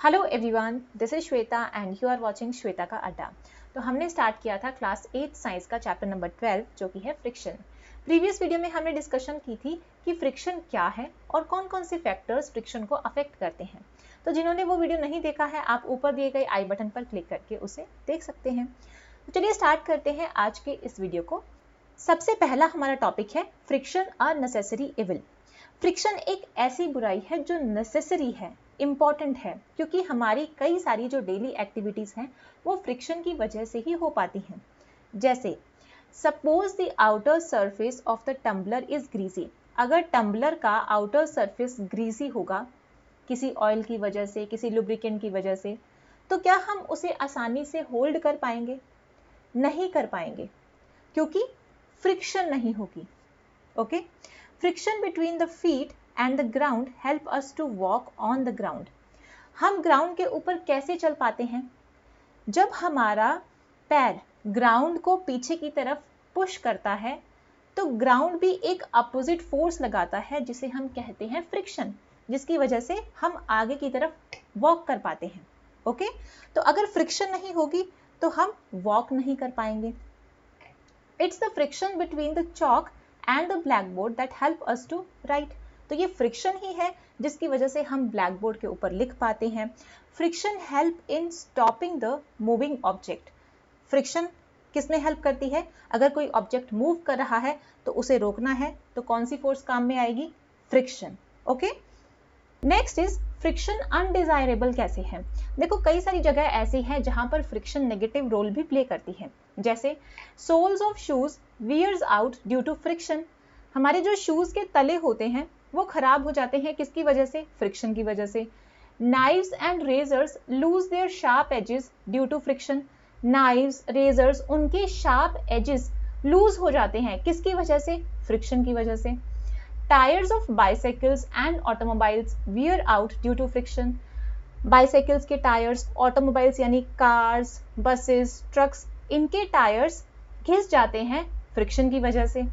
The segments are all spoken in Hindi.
Hello everyone, this is Shweta and you are watching Shweta का अड्डा। तो हमने स्टार्ट किया था क्लास 8 साइंस का चैप्टर नंबर 12 जो कि है फ्रिक्शन। प्रीवियस वीडियो में हमने डिस्कशन की थी कि फ्रिक्शन क्या है और कौन कौन से फैक्टर्स फ्रिक्शन को अफेक्ट करते हैं। तो जिन्होंने वो वीडियो नहीं देखा है, आप ऊपर दिए गए आई बटन पर क्लिक करके उसे देख सकते हैं। तो चलिए स्टार्ट करते हैं आज के इस वीडियो को। सबसे पहला हमारा टॉपिक है friction a necessary evil. Friction एक ऐसी बुराई है जो नेसेसरी है, इम्पॉर्टेंट है, क्योंकि हमारी कई सारी जो डेली एक्टिविटीज हैं वो फ्रिक्शन की वजह से ही हो पाती हैं। जैसे suppose the outer surface of the tumbler is greasy. अगर टम्बलर का आउटर सरफेस ग्रीसी होगा किसी ऑयल की वजह से, किसी लुब्रिकेंट की वजह से, तो क्या हम उसे आसानी से होल्ड कर पाएंगे? नहीं कर पाएंगे, क्योंकि फ्रिक्शन नहीं होगी। Okay, friction between the feet and the ground help us to walk on the ground. हम ग्राउंड के ऊपर कैसे चल पाते हैं? जब हमारा पैर ग्राउंड को पीछे की तरफ पुश करता है तो ग्राउंड भी एक अपोजिट फोर्स लगाता है जिसे हम कहते हैं फ्रिक्शन, जिसकी वजह से हम आगे की तरफ वॉक कर पाते हैं। ओके, तो अगर फ्रिक्शन नहीं होगी तो हम वॉक नहीं कर पाएंगे। It's the friction between the chalk and the black board that help us to write. तो ये फ्रिक्शन ही है जिसकी वजह से हम ब्लैक बोर्ड के ऊपर लिख पाते हैं। Friction help in stopping the moving object. Friction किस में हेल्प करती है? अगर कोई ऑब्जेक्ट मूव कर रहा है तो उसे रोकना है तो कौन सी फोर्स काम में आएगी? Friction. Okay, next is friction undesirable कैसे है? देखो, कई सारी जगह ऐसी है जहां पर फ्रिक्शन नेगेटिव रोल भी प्ले करती है। जैसे soles of shoes wears out due to friction. हमारे जो शूज के तले होते हैं वो खराब हो जाते हैं, किसकी वजह से? फ्रिक्शन की वजह से। Knives and razors lose their sharp edges due to friction. Knives, razors, उनके शार्प एजेस लूज हो जाते हैं, किसकी वजह से? फ्रिक्शन की वजह से। Tyres of bicycles and automobiles wear out due to friction. Bicycles के टायर्स, ऑटोमोबाइल्स यानी कार्स, बसेस, ट्रक्स, इनके टायर्स घिस जाते हैं फ्रिक्शन की वजह से।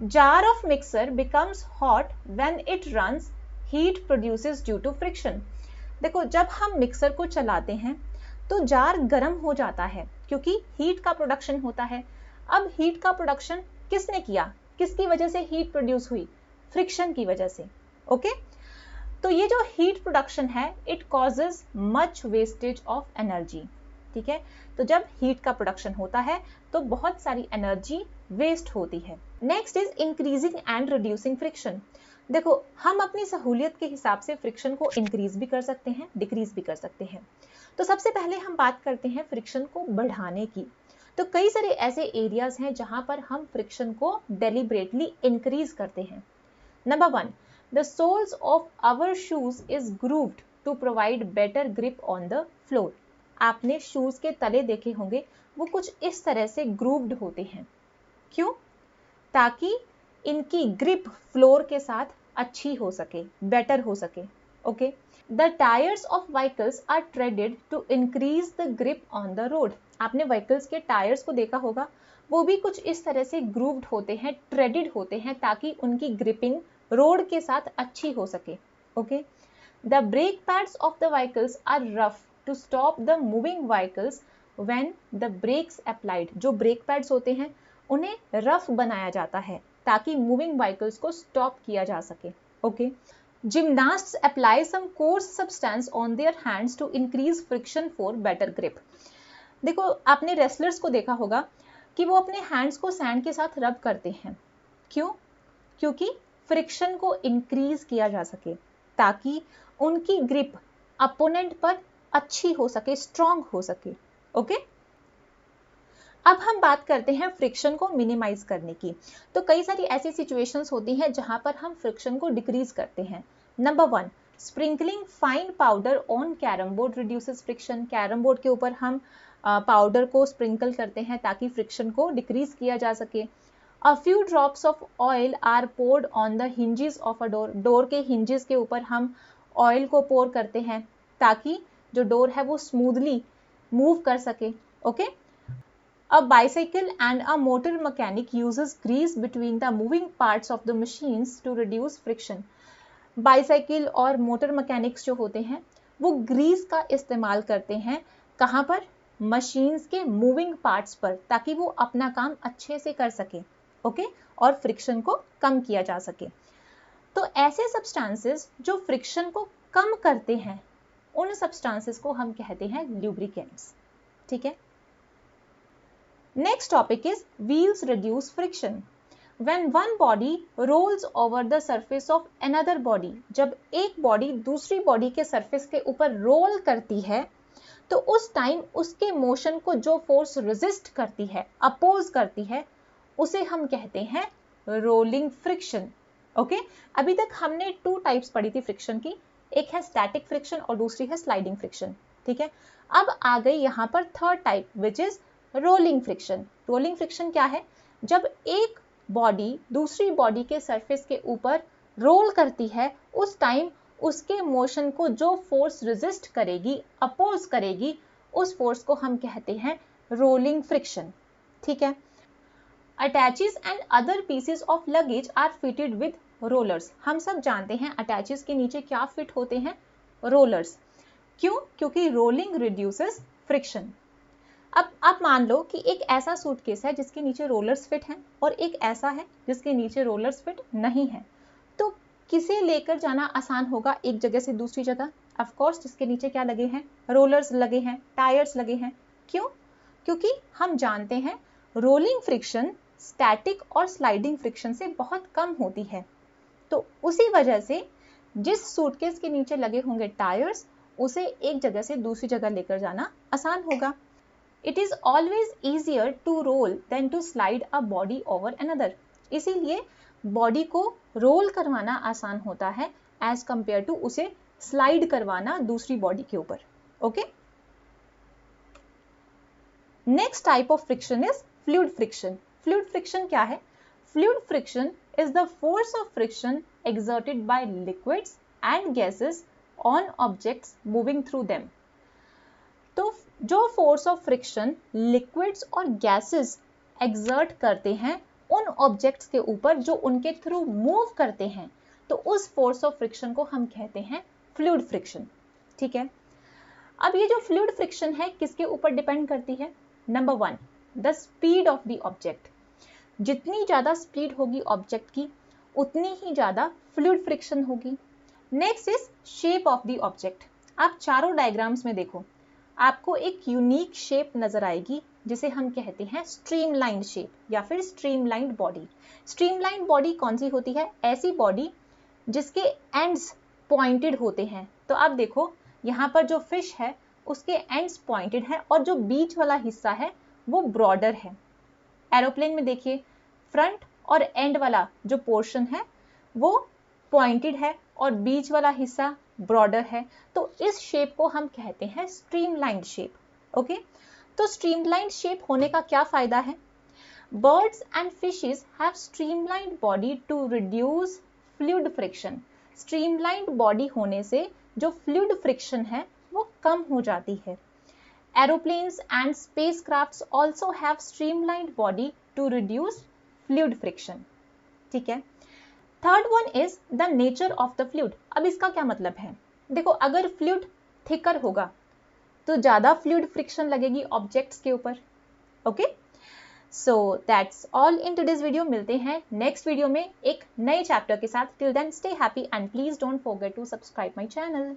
Jar of mixer becomes hot when it runs, heat produces due to friction. देखो, जब हम मिक्सर को चलाते हैं तो जार गर्म हो जाता है क्योंकि हीट का प्रोडक्शन होता है। अब हीट का प्रोडक्शन किसने किया? किसकी वजह से हीट प्रोड्यूस हुई? फ्रिक्शन की वजह से। ओके, तो ये जो हीट प्रोडक्शन है it causes much wastage of energy. ठीक है, तो जब हीट का प्रोडक्शन होता है तो बहुत सारी एनर्जी वेस्ट होती है। Next is increasing and reducing friction. देखो, हम अपनी सहूलियत के हिसाब से फ्रिक्शन को इंक्रीज भी कर सकते हैं, डिक्रीज भी कर सकते हैं। तो सबसे पहले हम बात करते हैं फ्रिक्शन को बढ़ाने की। तो कई सारे ऐसे एरियाज हैं जहां पर हम फ्रिक्शन को डेलिब्रेटली इंक्रीज करते हैं। Number 1, the soles of our shoes is grooved to provide better grip on the floor. आपने शूज के तले देखे होंगे, वो कुछ इस तरह से ग्रूव्ड होते हैं। क्यों? ताकि इनकी ग्रिप फ्लोर के साथ अच्छी हो सके, बेटर हो सके। Okay, the tyres of vehicles are treaded to increase the grip on the road. आपने व्हीकल्स के टायर्स को देखा होगा, वो भी कुछ इस तरह से ग्रूव्ड होते हैं, ट्रेडेड होते हैं, ताकि उनकी ग्रिपिंग रोड के साथ अच्छी हो सके। Okay, the brake pads of the vehicles are rough to stop the moving vehicles when the brakes applied. जो ब्रेक पैड्स होते हैं उन्हें रफ बनाया जाता है ताकि मूविंग व्हीकल्स को स्टॉप किया जा सके। Okay, gymnasts apply some coarse substance on their hands to increase friction for better grip. देखो, आपने रेसलर्स को देखा होगा कि वो अपने हैंड्स को सैंड के साथ रब करते हैं। क्यों? क्योंकि फ्रिक्शन को इंक्रीज किया जा सके ताकि उनकी ग्रिप अपोनेंट पर अच्छी हो सके, स्ट्रांग हो सके। ओके, अब हम बात करते हैं फ्रिक्शन को मिनिमाइज करने की। तो कई सारी ऐसी सिचुएशंस होती हैं जहां पर हम फ्रिक्शन को डिक्रीज करते हैं। Number 1, sprinkling fine powder on carrom board reduces friction. Carrom board के ऊपर हम पाउडर को स्प्रिंकल करते हैं ताकि फ्रिक्शन को डिक्रीज किया जा सके। A few drops of oil are poured on the hinges of a door. Door के hinges के ऊपर हम ऑयल को पोर करते हैं ताकि जो डोर है वो स्मूथली मूव कर सके। Okay, A bicycle and a motor mechanic uses grease between the moving parts of the machines to reduce friction. Bicycle और मोटर मैकेनिक्स जो होते हैं वो ग्रीस का इस्तेमाल करते हैं कहाँ पर? मशीन्स के मूविंग पार्ट्स पर, ताकि वो अपना काम अच्छे से कर सके, ओके, और फ्रिक्शन को कम किया जा सके। तो ऐसे सब्सटेंसेस जो फ्रिक्शन को कम करते हैं, उन सब्सटेंसेस को हम कहते हैं लुब्रिकेंट्स, ठीक है। Next topic is wheels reduce friction. When one body rolls over the surface of another body, जब एक बॉडी दूसरी बॉडी के सरफेस के ऊपर रोल करती है, तो उस टाइम उसके मोशन को जो फोर्स रेजिस्ट करती है, अपोज करती है, उसे हम कहते हैं रोलिंग फ्रिक्शन, ओके। अभी तक हमने 2 टाइप्स पढ़ी थी फ्रिक्शन की, एक है स्टैटिक फ्रिक्शन और दूसरी है स्लाइडिंग फ्रिक्शन, ठीक है। अब आ गई यहाँ पर third type, which is rolling friction. Rolling friction क्या है? जब एक बॉडी दूसरी बॉडी के सरफेस के ऊपर रोल करती है, उस टाइम उसके मोशन को जो फोर्स रेजिस्ट करेगी, अपोज करेगी, उस फोर्स को हम कहते हैं रोलिंग फ्रिक्शन, ठीक है। Attaches and other pieces of luggage are fitted with rollers. हम सब जानते हैं अटैचेस के नीचे क्या फिट होते हैं? रोलर्स। क्यों? क्योंकि रोलिंग रिड्यूसेस फ्रिक्शन। अब आप मान लो कि एक ऐसा सूटकेस है जिसके नीचे रोलर्स फिट हैं और एक ऐसा है जिसके नीचे रोलर्स फिट नहीं है, तो किसे लेकर जाना आसान होगा एक जगह से दूसरी जगह? ऑफ कोर्स जिसके नीचे क्या लगे हैं? रोलर्स लगे हैं, टायर्स लगे हैं। क्यों? क्योंकि हम जानते हैं रोलिंग फ्रिक्शन स्टैटिक और स्लाइडिंग फ्रिक्शन से बहुत कम होती है। तो उसी वजह से जिस सूटकेस के नीचे लगे होंगे टायर्स, उसे एक जगह से दूसरी जगह लेकर जाना आसान होगा। It is always easier to roll than to slide a body over another. इसीलिए बॉडी को रोल करवाना आसान होता है एज कंपेयर टू उसे स्लाइड करवाना दूसरी बॉडी के ऊपर, okay. Next type of friction is fluid friction. Fluid friction क्या है? Fluid friction is the force of friction exerted by liquids and gases on objects moving through them. तो जो फोर्स ऑफ फ्रिक्शन लिक्विड्स और गैसेस एक्सर्ट करते हैं उन ऑब्जेक्ट्स के ऊपर जो उनके थ्रू मूव करते हैं, तो उस फोर्स ऑफ फ्रिक्शन को हम कहते हैं फ्लूइड फ्रिक्शन, ठीक है। अब ये जो फ्लूइड फ्रिक्शन है किसके ऊपर डिपेंड करती है? Number 1, the speed of the object. जितनी ज्यादा स्पीड होगी ऑब्जेक्ट की, उतनी ही ज्यादा फ्लूइड फ्रिक्शन होगी। Next is shape of the object. आप चारों डायग्राम्स में देखो, आपको एक यूनिक शेप नजर आएगी जिसे हम कहते हैं स्ट्रीमलाइंड शेप या फिर स्ट्रीमलाइंड बॉडी। स्ट्रीमलाइंड बॉडी कौन सी होती है? ऐसी बॉडी जिसके एंड्स पॉइंटेड होते हैं। तो आप देखो यहाँ पर जो फिश है उसके एंड्स पॉइंटेड है और जो बीच वाला हिस्सा है वो ब्रॉडर है। एरोप्लेन में देखिए फ्रंट और एंड वाला जो पोर्शन है वो पॉइंटेड है और बीच वाला हिस्सा ब्रॉडर है। तो इस शेप को हम कहते हैं स्ट्रीमलाइंड शेप, ओके। तो स्ट्रीमलाइंड शेप होने का क्या फायदा है? Birds and fishes have streamlined body to reduce fluid friction. Streamlined body होने से जो फ्लूइड फ्रिक्शन है वो कम हो जाती है। Aeroplanes and spacecrafts also have streamlined body to reduce fluid friction, ठीक है। Third one is the nature of the fluid. अब इसका क्या मतलब है? देखो अगर फ्लूइड थिकर होगा तो ज्यादा फ्लूइड फ्रिक्शन लगेगी ऑब्जेक्ट्स के ऊपर, okay. So that's all in today's video. मिलते हैं नेक्स्ट वीडियो में एक नए चैप्टर के साथ। Till then stay happy and please don't forget to subscribe my channel.